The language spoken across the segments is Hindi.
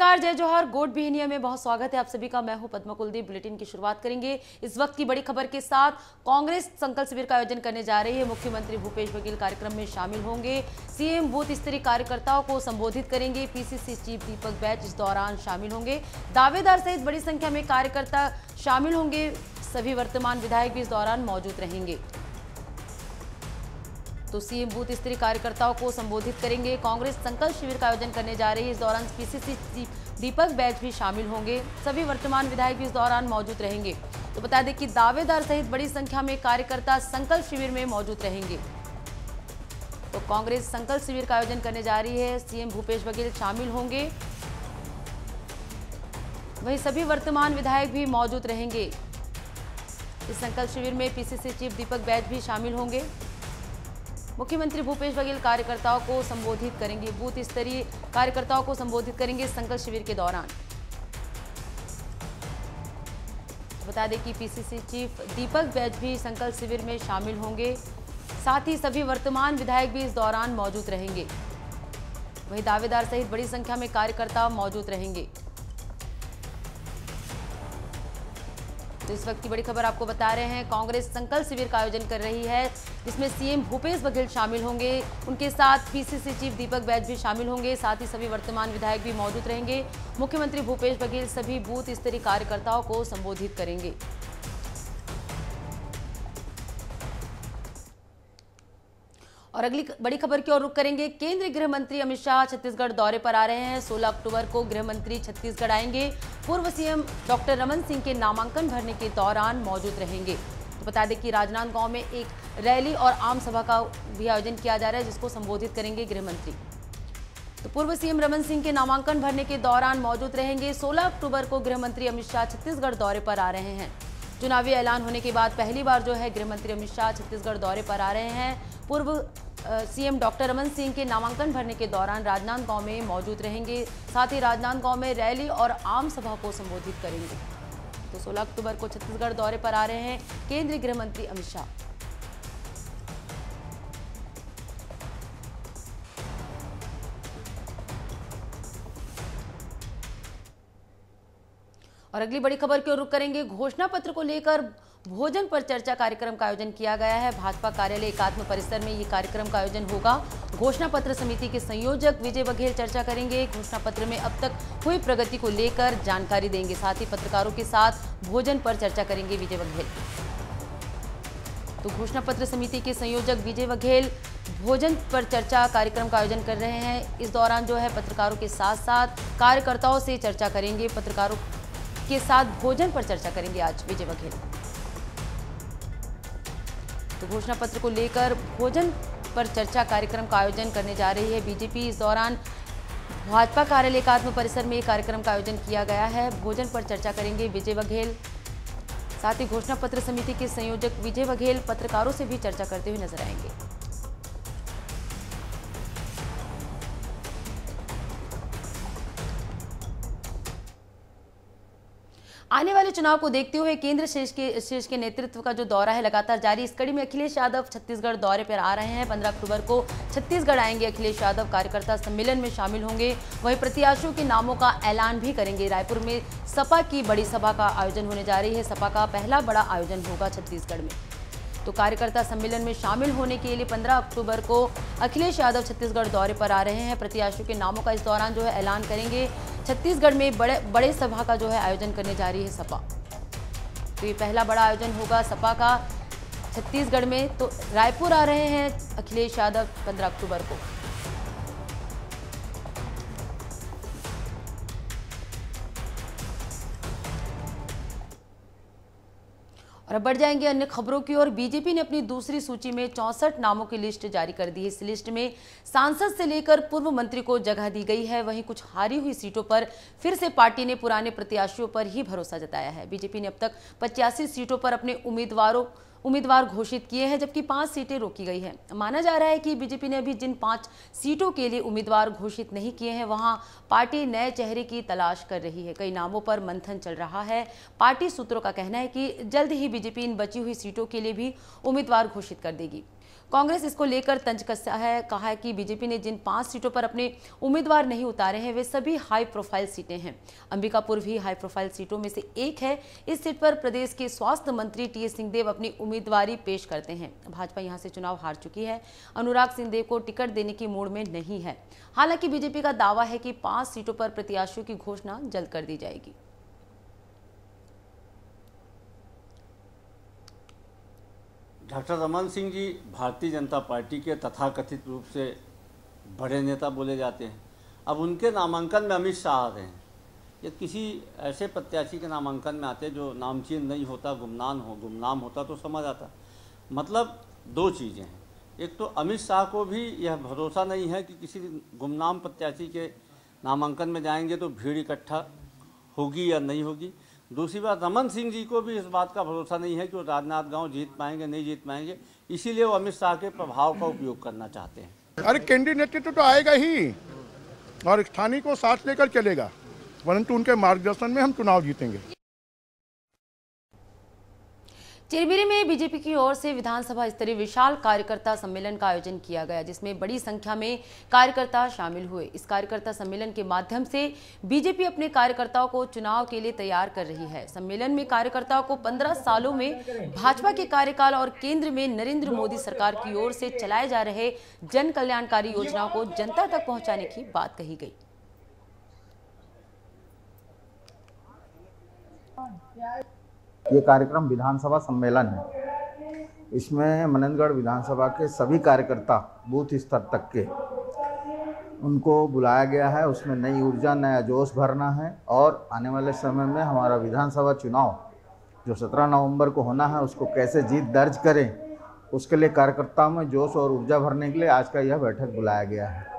नमस्कार, जय जोहार, गोड बिहनिया में बहुत स्वागत है आप सभी का। मैं हूं पद्मा कुलदीप। बुलेटिन की शुरुआत करेंगे इस वक्त की बड़ी खबर के साथ। कांग्रेस संकल्प शिविर का आयोजन करने जा रही है। मुख्यमंत्री भूपेश बघेल कार्यक्रम में शामिल होंगे। सीएम बूथ स्तरीय कार्यकर्ताओं को संबोधित करेंगे। पीसीसी चीफ दीपक बैच इस दौरान शामिल होंगे। दावेदार सहित बड़ी संख्या में कार्यकर्ता शामिल होंगे। सभी वर्तमान विधायक भी इस दौरान मौजूद रहेंगे। तो सीएम बूथ स्तरीय कार्यकर्ताओं को संबोधित करेंगे। कांग्रेस संकल्प शिविर का आयोजन करने जा रही है। इस दौरान पीसीसी चीफ दीपक बैच भी शामिल होंगे। सभी वर्तमान विधायक भी इस दौरान मौजूद रहेंगे। तो बता दें कि दावेदार सहित बड़ी संख्या में कार्यकर्ता संकल्प शिविर में मौजूद रहेंगे। तो कांग्रेस संकल्प शिविर का आयोजन करने जा रही है। सीएम भूपेश बघेल शामिल होंगे, वहीं सभी वर्तमान विधायक भी मौजूद रहेंगे। इस संकल्प शिविर में पीसीसी चीफ दीपक बैच भी शामिल होंगे। मुख्यमंत्री भूपेश बघेल कार्यकर्ताओं को संबोधित करेंगे। बूथ स्तरीय कार्यकर्ताओं को संबोधित करेंगे संकल्प शिविर के दौरान। बता दें कि पीसीसी चीफ दीपक बैच भी संकल्प शिविर में शामिल होंगे। साथ ही सभी वर्तमान विधायक भी इस दौरान मौजूद रहेंगे। वहीं दावेदार सहित बड़ी संख्या में कार्यकर्ता मौजूद रहेंगे। तो इस वक्त की बड़ी खबर आपको बता रहे हैं। कांग्रेस संकल्प शिविर का आयोजन कर रही है, जिसमें सीएम भूपेश बघेल शामिल होंगे। उनके साथ पीसीसी चीफ दीपक बैच भी शामिल होंगे। साथ ही सभी वर्तमान विधायक भी मौजूद रहेंगे। मुख्यमंत्री भूपेश बघेल सभी बूथ स्तरीय कार्यकर्ताओं को संबोधित करेंगे। और अगली बड़ी खबर की ओर रुख करेंगे। केंद्रीय गृह मंत्री अमित शाह छत्तीसगढ़ दौरे पर आ रहे हैं। 16 अक्टूबर को गृह मंत्री छत्तीसगढ़ आएंगे। पूर्व सीएम डॉक्टर रमन सिंह के नामांकन भरने के दौरान मौजूद रहेंगे। तो बता दें कि राजनांदगांव में एक रैली और आम सभा का भी आयोजन किया जा रहा है, जिसको संबोधित करेंगे गृह मंत्री। तो पूर्व सीएम रमन सिंह के नामांकन भरने के दौरान मौजूद रहेंगे। 16 अक्टूबर को गृह मंत्री अमित शाह छत्तीसगढ़ दौरे पर आ रहे हैं। चुनावी ऐलान होने के बाद पहली बार जो है गृह मंत्री अमित शाह छत्तीसगढ़ दौरे पर आ रहे हैं। पूर्व सीएम डॉक्टर रमन सिंह के नामांकन भरने के दौरान राजनांदगांव में मौजूद रहेंगे। साथ ही राजनांदगांव में रैली और आम सभा को संबोधित करेंगे। तो 16 अक्टूबर को छत्तीसगढ़ दौरे पर आ रहे हैं केंद्रीय गृह मंत्री अमित शाह। और अगली बड़ी खबर की ओर रुख करेंगे। घोषणा पत्र को लेकर भोजन पर चर्चा कार्यक्रम का आयोजन किया गया है। भाजपा कार्यालय एकात्म परिसर में ये कार्यक्रम का आयोजन होगा। घोषणा पत्र समिति के संयोजक विजय बघेल चर्चा करेंगे। घोषणा पत्र में अब तक हुई प्रगति को लेकर जानकारी देंगे। साथ ही पत्रकारों के साथ भोजन पर चर्चा करेंगे विजय बघेल। तो घोषणा पत्र समिति के संयोजक विजय बघेल भोजन पर चर्चा कार्यक्रम का आयोजन कर रहे हैं। इस दौरान जो है पत्रकारों के साथ साथ कार्यकर्ताओं से चर्चा करेंगे। पत्रकारों के साथ भोजन पर चर्चा करेंगे आज विजय बघेल। तो घोषणा पत्र को लेकर भोजन पर चर्चा कार्यक्रम का आयोजन करने जा रही है बीजेपी। इस दौरान भाजपा कार्यालय एकात्म परिसर में कार्यक्रम का आयोजन किया गया है। भोजन पर चर्चा करेंगे विजय बघेल। साथ ही घोषणा पत्र समिति के संयोजक विजय बघेल पत्रकारों से भी चर्चा करते हुए नजर आएंगे। आने वाले चुनाव को देखते हुए केंद्र शीर्ष के नेतृत्व का जो दौरा है लगातार जारी। इस कड़ी में अखिलेश यादव छत्तीसगढ़ दौरे पर आ रहे हैं। 15 अक्टूबर को छत्तीसगढ़ आएंगे अखिलेश यादव। कार्यकर्ता सम्मेलन में शामिल होंगे। वहीं प्रत्याशियों के नामों का ऐलान भी करेंगे। रायपुर में सपा की बड़ी सभा का आयोजन होने जा रही है। सपा का पहला बड़ा आयोजन होगा छत्तीसगढ़ में। तो कार्यकर्ता सम्मेलन में शामिल होने के लिए 15 अक्टूबर को अखिलेश यादव छत्तीसगढ़ दौरे पर आ रहे हैं। प्रत्याशियों के नामों का इस दौरान जो है ऐलान करेंगे। छत्तीसगढ़ में बड़े सभा का जो है आयोजन करने जा रही है सपा। तो ये पहला बड़ा आयोजन होगा सपा का छत्तीसगढ़ में। तो रायपुर आ रहे हैं अखिलेश यादव 15 अक्टूबर को। और अब बढ़ जाएंगे अन्य खबरों की ओर। बीजेपी ने अपनी दूसरी सूची में 64 नामों की लिस्ट जारी कर दी है। इस लिस्ट में सांसद से लेकर पूर्व मंत्री को जगह दी गई है। वहीं कुछ हारी हुई सीटों पर फिर से पार्टी ने पुराने प्रत्याशियों पर ही भरोसा जताया है। बीजेपी ने अब तक 85 सीटों पर अपने उम्मीदवार घोषित किए हैं, जबकि 5 सीटें रोकी गई है। माना जा रहा है कि बीजेपी ने अभी जिन 5 सीटों के लिए उम्मीदवार घोषित नहीं किए हैं, वहां पार्टी नए चेहरे की तलाश कर रही है। कई नामों पर मंथन चल रहा है। पार्टी सूत्रों का कहना है कि जल्द ही बीजेपी इन बची हुई सीटों के लिए भी उम्मीदवार घोषित कर देगी। कांग्रेस इसको लेकर तंज कसा है। कहा है कि बीजेपी ने जिन 5 सीटों पर अपने उम्मीदवार नहीं उतारे हैं वे सभी हाई प्रोफाइल सीटें हैं। अंबिकापुर भी हाई प्रोफाइल सीटों में से एक है। इस सीट पर प्रदेश के स्वास्थ्य मंत्री टीएस सिंहदेव अपनी उम्मीदवारी पेश करते हैं। भाजपा यहां से चुनाव हार चुकी है। अनुराग सिंहदेव को टिकट देने की मूड में नहीं है। हालांकि बीजेपी का दावा है कि 5 सीटों पर प्रत्याशियों की घोषणा जल्द कर दी जाएगी। डॉक्टर रमन सिंह जी भारतीय जनता पार्टी के तथाकथित रूप से बड़े नेता बोले जाते हैं। अब उनके नामांकन में अमित शाह आ रहे हैं। ये किसी ऐसे प्रत्याशी के नामांकन में आते जो नामचीन नहीं होता, गुमनाम होता तो समझ आता। मतलब 2 चीज़ें हैं। एक तो अमित शाह को भी यह भरोसा नहीं है कि किसी गुमनाम प्रत्याशी के नामांकन में जाएंगे तो भीड़ इकट्ठा होगी या नहीं होगी। दूसरी बात, रमन सिंह जी को भी इस बात का भरोसा नहीं है कि वो राजनांदगांव जीत पाएंगे नहीं जीत पाएंगे, इसीलिए वो अमित शाह के प्रभाव का उपयोग करना चाहते हैं। अरे कैंडिडेट तो आएगा ही और स्थानीय को साथ लेकर चलेगा, परंतु उनके मार्गदर्शन में हम चुनाव जीतेंगे। चिरमिरी में बीजेपी की ओर से विधानसभा स्तरीय विशाल कार्यकर्ता सम्मेलन का आयोजन किया गया, जिसमें बड़ी संख्या में कार्यकर्ता शामिल हुए। इस कार्यकर्ता सम्मेलन के माध्यम से बीजेपी अपने कार्यकर्ताओं को चुनाव के लिए तैयार कर रही है। सम्मेलन में कार्यकर्ताओं को 15 सालों में भाजपा के कार्यकाल और केंद्र में नरेंद्र मोदी सरकार की ओर से चलाए जा रहे जन कल्याणकारी योजनाओं को जनता तक पहुंचाने की बात कही गई। ये कार्यक्रम विधानसभा सम्मेलन है। इसमें मनंदगढ़ विधानसभा के सभी कार्यकर्ता बूथ स्तर तक के उनको बुलाया गया है। उसमें नई ऊर्जा, नया जोश भरना है और आने वाले समय में हमारा विधानसभा चुनाव जो 17 नवंबर को होना है उसको कैसे जीत दर्ज करें, उसके लिए कार्यकर्ताओं में जोश और ऊर्जा भरने के लिए आज का यह बैठक बुलाया गया है।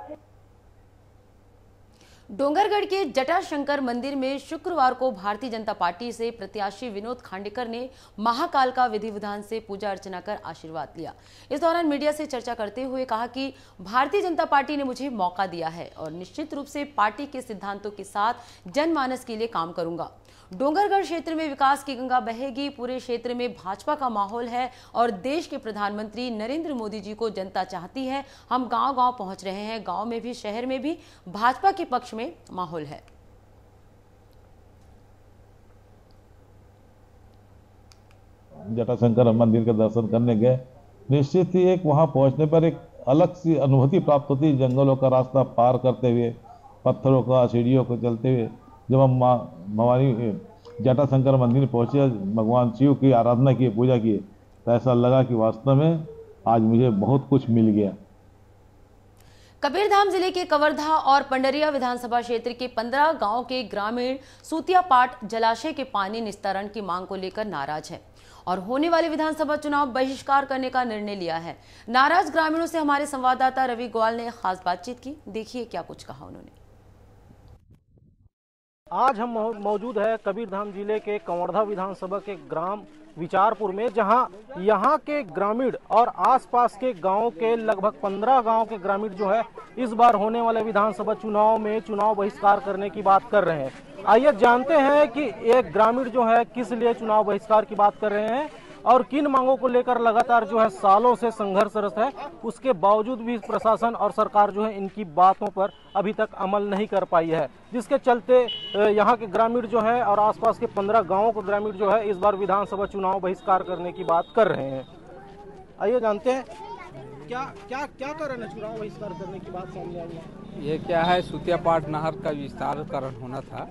डोंगरगढ़ के जटाशंकर मंदिर में शुक्रवार को भारतीय जनता पार्टी से प्रत्याशी विनोद खांडेकर ने महाकाल का विधि विधान से पूजा अर्चना कर आशीर्वाद लिया। इस दौरान मीडिया से चर्चा करते हुए कहा कि भारतीय जनता पार्टी ने मुझे मौका दिया है और निश्चित रूप से पार्टी के सिद्धांतों के साथ जनमानस के लिए काम करूंगा। डोंगरगढ़ क्षेत्र में विकास की गंगा बहेगी। पूरे क्षेत्र में भाजपा का माहौल है और देश के प्रधानमंत्री नरेंद्र मोदी जी को जनता चाहती है। हम गांव-गांव पहुंच रहे हैं। गांव में भी, शहर में भी भाजपा के पक्ष में माहौल है। जटाशंकर मंदिर के दर्शन करने गए। निश्चित ही एक वहां पहुंचने पर एक अलग सी अनुभूति प्राप्त होती। जंगलों का रास्ता पार करते हुए, पत्थरों का, सीढ़ियों को चलते हुए जब हम भवानी जटाशंकर मंदिर पहुंचे, भगवान शिव की आराधना की, पूजा की, तो ऐसा लगा कि वास्तव में आज मुझे बहुत कुछ मिल गया। कबीरधाम जिले के कवर्धा और पंडरिया विधानसभा क्षेत्र के 15 गांव के ग्रामीण सूतियापाट जलाशय के पानी निस्तारण की मांग को लेकर नाराज है और होने वाले विधानसभा चुनाव बहिष्कार करने का निर्णय लिया है। नाराज ग्रामीणों से हमारे संवाददाता रवि ग्वाल ने खास बातचीत की। देखिए क्या कुछ कहा उन्होंने। आज हम मौजूद है कबीरधाम जिले के कवर्धा विधानसभा के ग्राम विचारपुर में, जहां यहां के ग्रामीण और आसपास के गांव के लगभग 15 गांव के ग्रामीण जो है इस बार होने वाले विधानसभा चुनाव में चुनाव बहिष्कार करने की बात कर रहे हैं। आइए जानते हैं कि एक ग्रामीण जो है किस लिए चुनाव बहिष्कार की बात कर रहे हैं और किन मांगों को लेकर लगातार जो है सालों से संघर्षरत है। उसके बावजूद भी प्रशासन और सरकार जो है इनकी बातों पर अभी तक अमल नहीं कर पाई है, जिसके चलते यहाँ के ग्रामीण जो है और आसपास के 15 गांवों के ग्रामीण जो है इस बार विधानसभा चुनाव बहिष्कार करने की बात कर रहे हैं। आइए जानते हैं क्या कारण है चुनाव बहिष्कार करने की बात सामने आई है। ये क्या है, सूतियापाट नहर का विस्तारीकरण होना था।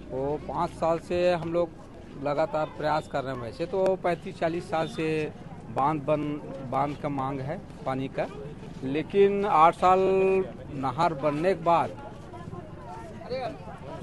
वो 5 साल से हम लोग लगातार प्रयास कर रहे हैं। वैसे तो 35-40 साल से बांध का मांग है पानी का, लेकिन 8 साल नहर बनने के बाद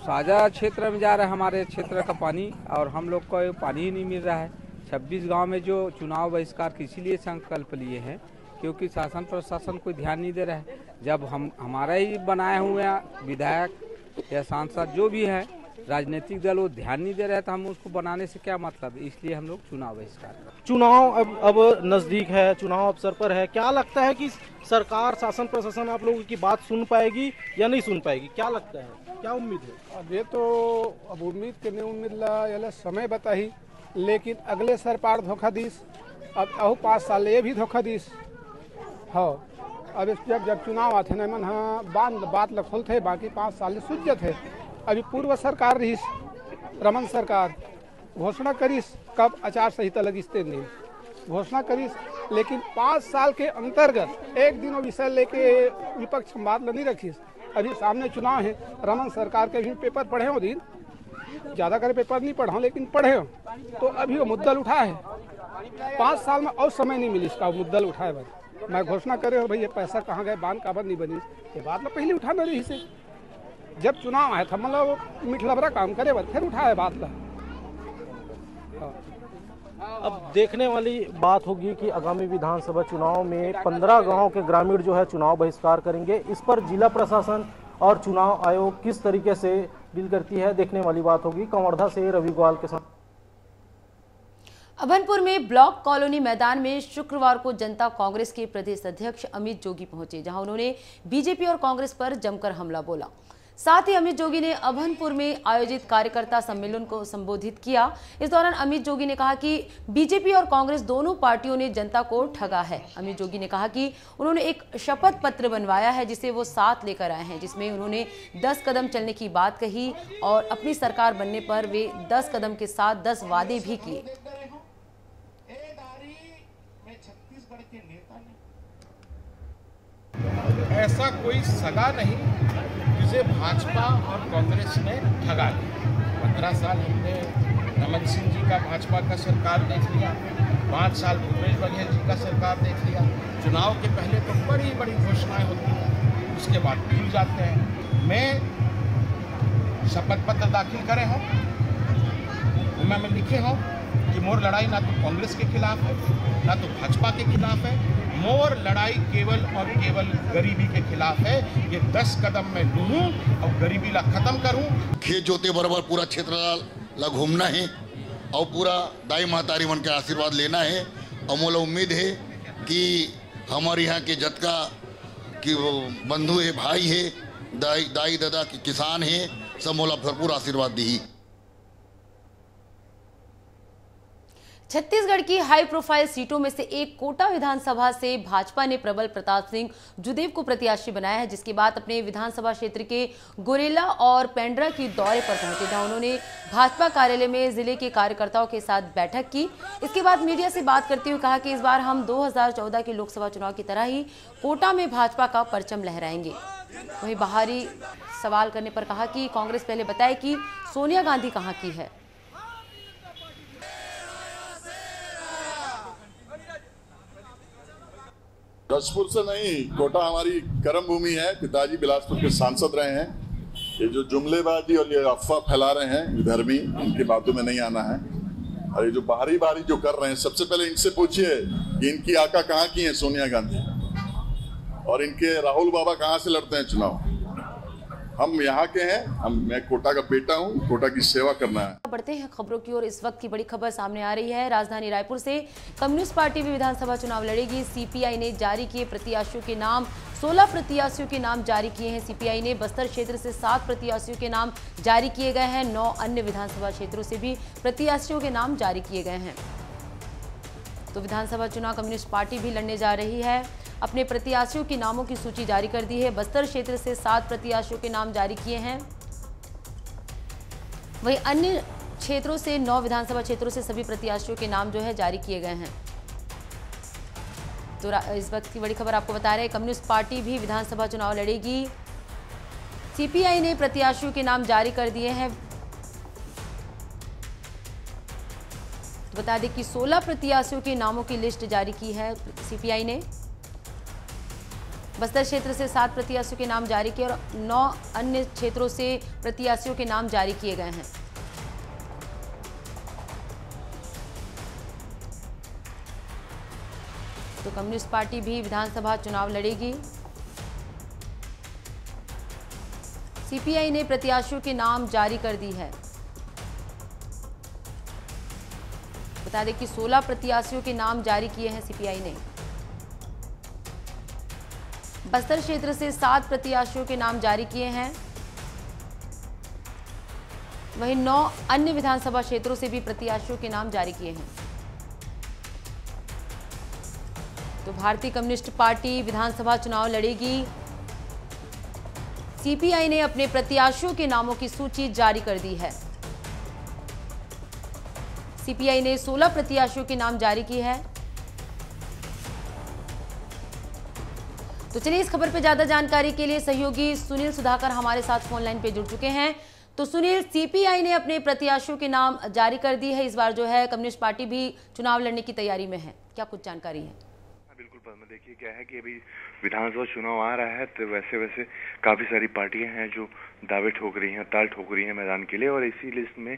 साझा क्षेत्र में जा रहा है हमारे क्षेत्र का पानी और हम लोग को पानी ही नहीं मिल रहा है। 26 गांव में जो चुनाव बहिष्कार इसीलिए संकल्प लिए हैं क्योंकि शासन प्रशासन कोई ध्यान नहीं दे रहा है। जब हम हमारा ही बनाए हुए विधायक या सांसद जो भी है राजनीतिक दल वो ध्यान नहीं दे रहे तो हम उसको बनाने से क्या मतलब, इसलिए हम लोग चुनाव बहिष्कार। चुनाव अब नजदीक है, चुनाव अवसर पर है, क्या लगता है कि सरकार, शासन प्रशासन आप लोगों की बात सुन पाएगी या नहीं सुन पाएगी, क्या लगता है, क्या उम्मीद है? अब ये तो अब उम्मीद के नहीं उम्मीद ला समय बता ही, लेकिन अगले सरकार धोखा दीस, अब 5 साल ये भी धोखा दीस, हाँ, अब इस जब चुनाव आते न मन हाँ बात लखोल थे, बाकी 5 साल सूझ थे। अभी पूर्व सरकार रही रमन सरकार घोषणा करीस कब आचार संहिता लगी दिन घोषणा करीस, लेकिन 5 साल के अंतर्गत एक दिन विषय लेके विपक्ष बात नहीं रखीस। अभी सामने चुनाव है, रमन सरकार के भी पेपर पढ़े हो दिन, ज़्यादा करे पेपर नहीं पढ़ा लेकिन पढ़े हो, तो अभी वो मुद्दल उठा है। 5 साल में और समय नहीं मिली इसका मुद्दल उठाए भाई। मैं घोषणा करे हो भाई ये पैसा कहाँ गए, बांध काबर नहीं बनी, ये बात में पहले उठाना रही से। जब चुनाव आया था मतलब मिठलबरा काम करे बस फिर उठाए बात ला। अब देखने वाली बात होगी कि आगामी विधानसभा चुनाव में 15 गांव के ग्रामीण जो है चुनाव बहिष्कार करेंगे। इस पर जिला प्रशासन और चुनाव आयोग किस तरीके से डील करती है, देखने वाली बात होगी। कवर्धा से रवि ग्वाल के साथ। अभनपुर में ब्लॉक कॉलोनी मैदान में शुक्रवार को जनता कांग्रेस के प्रदेश अध्यक्ष अमित जोगी पहुंचे, जहां उन्होंने बीजेपी और कांग्रेस पर जमकर हमला बोला। साथ ही अमित जोगी ने अभनपुर में आयोजित कार्यकर्ता सम्मेलन को संबोधित किया। इस दौरान अमित जोगी ने कहा कि बीजेपी और कांग्रेस दोनों पार्टियों ने जनता को ठगा है। अमित जोगी ने कहा कि उन्होंने एक शपथ पत्र बनवाया है जिसे वो साथ लेकर आए हैं, जिसमें उन्होंने 10 कदम चलने की बात कही और अपनी सरकार बनने पर वे 10 कदम के साथ 10 वादे भी किए। ऐसा कोई सगा नहीं जिसे भाजपा और कांग्रेस ने ठगा लिया। 15 साल हमने रमन सिंह जी का भाजपा का सरकार देख लिया, 5 साल भूपेश बघेल जी का सरकार देख लिया। चुनाव के पहले तो बड़ी बड़ी घोषणाएं होती हैं, उसके बाद भूल जाते हैं। मैं शपथ पत्र दाखिल करे हूँ, उनमें लिखे हूँ कि मोर लड़ाई ना तो कांग्रेस के खिलाफ है ना तो भाजपा के खिलाफ है, मोर लड़ाई केवल और केवल गरीबी के खिलाफ है। ये 10 कदम मैं लूँ और गरीबी ला खत्म करूँ। खेत जोते बराबर पूरा क्षेत्र ला घूमना है और पूरा दाई मातारी मन के आशीर्वाद लेना है। और मोला उम्मीद है कि हमारे यहाँ के जतका कि वो बंधु है, भाई है, दाई दादा के किसान है, सब मोला भरपूर आशीर्वाद दी। छत्तीसगढ़ की हाई प्रोफाइल सीटों में से एक कोटा विधानसभा से भाजपा ने प्रबल प्रताप सिंह जुदेव को प्रत्याशी बनाया है, जिसके बाद अपने विधानसभा क्षेत्र के गोरेला और पेंड्रा की दौरे पर पहुंचे, जहां उन्होंने भाजपा कार्यालय में जिले के कार्यकर्ताओं के साथ बैठक की। इसके बाद मीडिया से बात करते हुए कहा कि इस बार हम 2014 के लोकसभा चुनाव की तरह ही कोटा में भाजपा का परचम लहराएंगे। वहीं बाहरी सवाल करने पर कहा कि कांग्रेस पहले बताए कि सोनिया गांधी कहाँ की है। रजपुर से नहीं, कोटा हमारी कर्म भूमि है। पिताजी बिलासपुर के सांसद रहे हैं। ये जो जुमलेबाजी और ये अफवाह फैला रहे हैं धर्मी, इनकी बातों में नहीं आना है। और ये जो बाहरी जो कर रहे हैं, सबसे पहले इनसे पूछिए कि इनकी आका कहाँ की है सोनिया गांधी, और इनके राहुल बाबा कहाँ से लड़ते हैं चुनाव। हम यहाँ के हैं, मैं कोटा का बेटा हूँ, कोटा की सेवा करना है। बढ़ते हैं खबरों की ओर। इस वक्त की बड़ी खबर सामने आ रही है। राजधानी रायपुर से कम्युनिस्ट पार्टी भी विधानसभा चुनाव लड़ेगी। सीपीआई ने जारी किए प्रत्याशियों के नाम, 16 प्रत्याशियों के नाम जारी किए हैं। सीपीआई ने बस्तर क्षेत्र से 7 प्रत्याशियों के नाम जारी किए गए हैं। 9 अन्य विधानसभा क्षेत्रों से भी प्रत्याशियों के नाम जारी किए गए हैं। तो विधानसभा चुनाव कम्युनिस्ट पार्टी भी लड़ने जा रही है। अपने प्रत्याशियों के नामों की सूची जारी कर दी है। बस्तर क्षेत्र से 7 प्रत्याशियों के नाम जारी किए हैं। वहीं अन्य क्षेत्रों से 9 विधानसभा क्षेत्रों से सभी प्रत्याशियों के नाम जो है जारी किए गए हैं। तो इस वक्त की बड़ी खबर आपको बता रहे हैं, कम्युनिस्ट पार्टी भी विधानसभा चुनाव लड़ेगी। सीपीआई ने प्रत्याशियों के नाम जारी कर दिए हैं। तो बता दें कि 16 प्रत्याशियों के नामों की लिस्ट जारी की है सीपीआई ने। बस्तर क्षेत्र से 7 प्रत्याशियों के नाम जारी किए और 9 अन्य क्षेत्रों से प्रत्याशियों के नाम जारी किए गए हैं। तो कम्युनिस्ट पार्टी भी विधानसभा चुनाव लड़ेगी। सीपीआई ने प्रत्याशियों के नाम जारी कर दी है। बता दें कि 16 प्रत्याशियों के नाम जारी किए हैं सीपीआई ने। बस्तर क्षेत्र से 7 प्रत्याशियों के नाम जारी किए हैं। वहीं 9 अन्य विधानसभा क्षेत्रों से भी प्रत्याशियों के नाम जारी किए हैं। तो तो भारतीय कम्युनिस्ट पार्टी विधानसभा चुनाव लड़ेगी। सीपीआई ने अपने प्रत्याशियों के नामों की सूची जारी कर दी है। सीपीआई ने 16 प्रत्याशियों के नाम जारी की है। तो चलिए इस खबर पे ज्यादा जानकारी के लिए सहयोगी सुनील सुधाकर हमारे साथ फोन लाइन पे जुड़ चुके हैं। तो सुनील, सीपीआई ने अपने प्रत्याशियों के नाम जारी कर दी है। इस बार जो है कम्युनिस्ट पार्टी भी चुनाव लड़ने की तैयारी में है, क्या कुछ जानकारी है? बिल्कुल पद्मा, देखिए क्या है कि अभी विधानसभा चुनाव आ रहा है, तो वैसे काफी सारी पार्टियां हैं जो दावे ठोक रही हैं, ताल ठोक रही हैं मैदान के लिए। और इसी लिस्ट में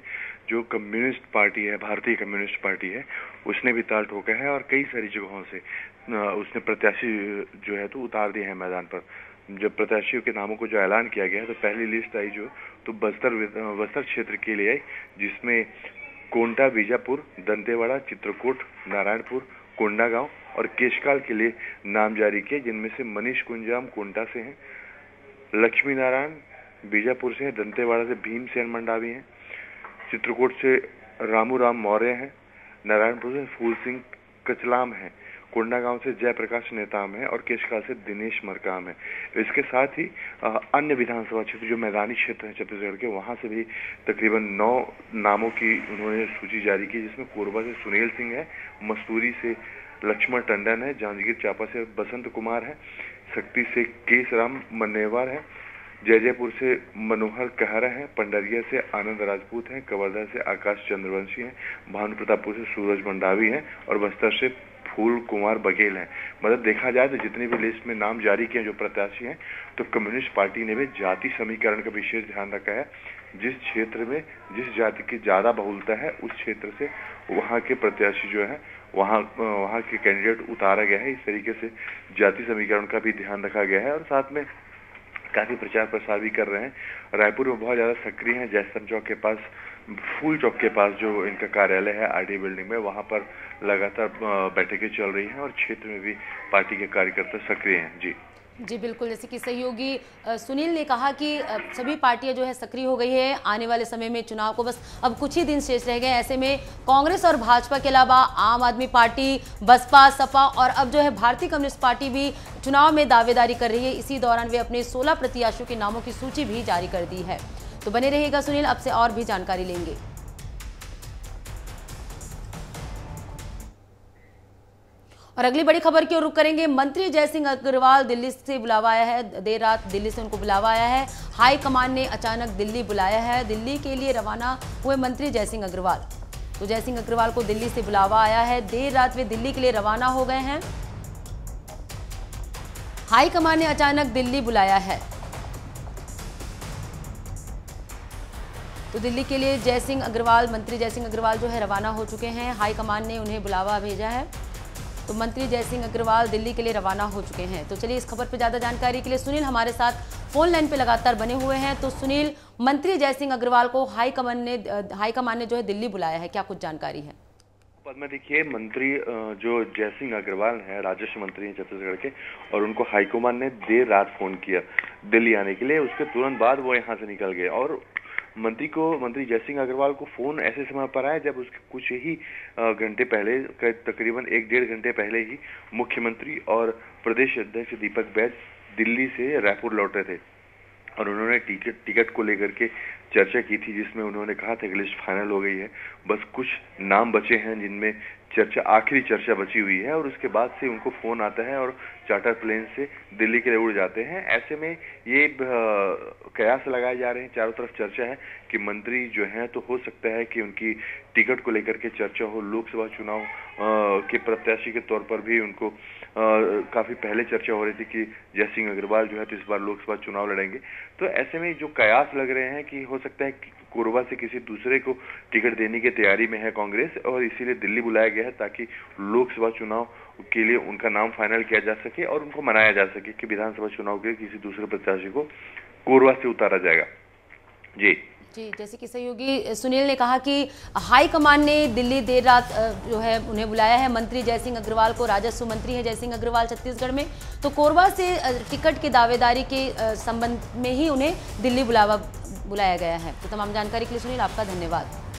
जो कम्युनिस्ट पार्टी है, भारतीय कम्युनिस्ट पार्टी है, उसने भी ताल ठोका है और कई सारी जगहों से उसने प्रत्याशी जो है तो उतार दिए हैं मैदान पर। जब प्रत्याशियों के नामों को जो ऐलान किया गया है, तो पहली लिस्ट आई जो तो बस्तर क्षेत्र के लिए आई, जिसमें कोंटा, बीजापुर, दंतेवाड़ा, चित्रकूट, नारायणपुर, कोंडागांव और केशकाल के लिए नाम जारी किए, जिनमें से मनीष कुंजाम कोंटा से हैं, लक्ष्मी नारायण बीजापुर से हैं, दंतेवाड़ा से भीमसेन मंडावी हैं, चित्रकूट से रामू राम मौर्य हैं, नारायणपुर से फूल सिंह कचलाम हैं, कोंडागांव से जयप्रकाश नेताम है और केशकाल से दिनेश मरकाम है। इसके साथ ही अन्य विधानसभा क्षेत्र जो मैदानी क्षेत्र है छत्तीसगढ़ के, वहां से भी तकरीबन 9 नामों की उन्होंने सूची जारी की, जिसमें कोरबा से सुनील सिंह है, मसूरी से लक्ष्मण टंडन है, जांजगीर चांपा से बसंत कुमार है, शक्ति से केशराम मन्नेवार है, जयजयपुर से मनोहर कहरा है, पंडरिया से आनंद राजपूत हैं, कवर्धा से आकाश चंद्रवंशी हैं, भानु प्रतापपुर से सूरज मंडावी हैं और बस्तर से फूल कुमार बघेल हैं। मतलब देखा जाए तो जितनी भी लिस्ट में नाम जारी किए जो प्रत्याशी हैं, तो कम्युनिस्ट पार्टी ने भी जाति समीकरण का विशेष ध्यान रखा है। जिस क्षेत्र में जिस जाति की ज्यादा बहुलता है, उस क्षेत्र से वहाँ के प्रत्याशी जो है वहाँ के कैंडिडेट उतारा गया है। इस तरीके से जाति समीकरण का भी ध्यान रखा गया है और साथ में काफी प्रचार प्रसार भी कर रहे हैं। रायपुर में बहुत ज्यादा सक्रिय हैं, जयस्तंभ चौक के पास, फूल चौक के पास जो इनका कार्यालय है आरडी बिल्डिंग में, वहां पर लगातार बैठकें चल रही हैं और क्षेत्र में भी पार्टी के कार्यकर्ता सक्रिय हैं। जी बिल्कुल, जैसे कि सहयोगी सुनील ने कहा कि सभी पार्टियां जो है सक्रिय हो गई है। आने वाले समय में चुनाव को बस अब कुछ ही दिन शेष रह गए। ऐसे में कांग्रेस और भाजपा के अलावा आम आदमी पार्टी, बसपा, सपा और अब जो है भारतीय कम्युनिस्ट पार्टी भी चुनाव में दावेदारी कर रही है। इसी दौरान वे अपने 16 प्रत्याशियों के नामों की सूची भी जारी कर दी है। तो बने रहिएगा सुनील, अब से और भी जानकारी लेंगे। और अगली बड़ी खबर की ओर रुख करेंगे। मंत्री जयसिंह अग्रवाल दिल्ली से बुलावा आया है। देर रात दिल्ली से उनको बुलावा आया है। हाई कमान ने अचानक दिल्ली बुलाया है। दिल्ली के लिए रवाना हुए मंत्री जयसिंह अग्रवाल। तो जयसिंह अग्रवाल को दिल्ली से बुलावा आया है। देर रात वे दिल्ली के लिए रवाना हो गए हैं। हाई कमान ने अचानक दिल्ली बुलाया है। तो दिल्ली के लिए जयसिंह अग्रवाल, मंत्री जयसिंह अग्रवाल जो है रवाना हो चुके हैं। हाई कमान ने उन्हें बुलावा भेजा है। तो मंत्री जयसिंह अग्रवाल दिल्ली के लिए रवाना हो चुके हैं। तो चलिए इस खबर पर ज्यादा जानकारी के लिए सुनील हमारे साथ फोन लाइन पे लगातार बने हुए हैं। तो सुनील, मंत्री जयसिंह अग्रवाल को हाईकमान ने जो है दिल्ली बुलाया है, क्या कुछ जानकारी है? पद्मा, देखिए मंत्री जो जयसिंह अग्रवाल हैं, राजस्व मंत्री हैं छत्तीसगढ़ के, और उनको हाईकमान ने देर रात फोन किया दिल्ली आने के लिए। उसके तुरंत बाद वो यहाँ से निकल गए और मंत्री जयसिंह अग्रवाल को फोन ऐसे समय पर आया जब उसके कुछ ही घंटे पहले, तकरीबन 1-1.5 घंटे पहले ही मुख्यमंत्री और प्रदेश अध्यक्ष दीपक बैज दिल्ली से रायपुर लौटे थे और उन्होंने टिकट को लेकर के चर्चा की थी, जिसमें उन्होंने कहा था कि लिस्ट फाइनल हो गई है, बस कुछ नाम बचे हैं जिनमें आखिरी चर्चा बची हुई है। और उसके बाद से उनको फोन आता है और चार्टर प्लेन से दिल्ली के लिए उड़ जाते हैं। ऐसे में ये कयास लगाए जा रहे हैं, चारों तरफ चर्चा है कि मंत्री जो हैं तो हो सकता है कि उनकी टिकट को लेकर के चर्चा हो। लोकसभा चुनाव के प्रत्याशी के तौर पर भी उनको काफी पहले चर्चा हो रही थी कि जयसिंह अग्रवाल जो है तो इस बार लोकसभा चुनाव लड़ेंगे। तो ऐसे में जो कयास लग रहे हैं कि हो सकता है कि कोरबा से किसी दूसरे को टिकट देने की तैयारी में है कांग्रेस, और इसीलिए दिल्ली बुलाया गया है ताकि लोकसभा चुनाव के लिए उनका नाम फाइनल किया जा सके और उनको मनाया जा सके कि विधानसभा चुनाव के लिए किसी दूसरे प्रत्याशी को कोरबा से उतारा जाएगा। जी, जैसे कि सहयोगी सुनील ने कहा कि हाई कमान ने दिल्ली देर रात जो है उन्हें बुलाया है। मंत्री जयसिंह अग्रवाल को, राजस्व मंत्री है जयसिंह अग्रवाल छत्तीसगढ़ में, तो कोरबा से टिकट की दावेदारी के संबंध में ही उन्हें दिल्ली बुलाया गया है। तो तमाम जानकारी के लिए सुनील आपका धन्यवाद।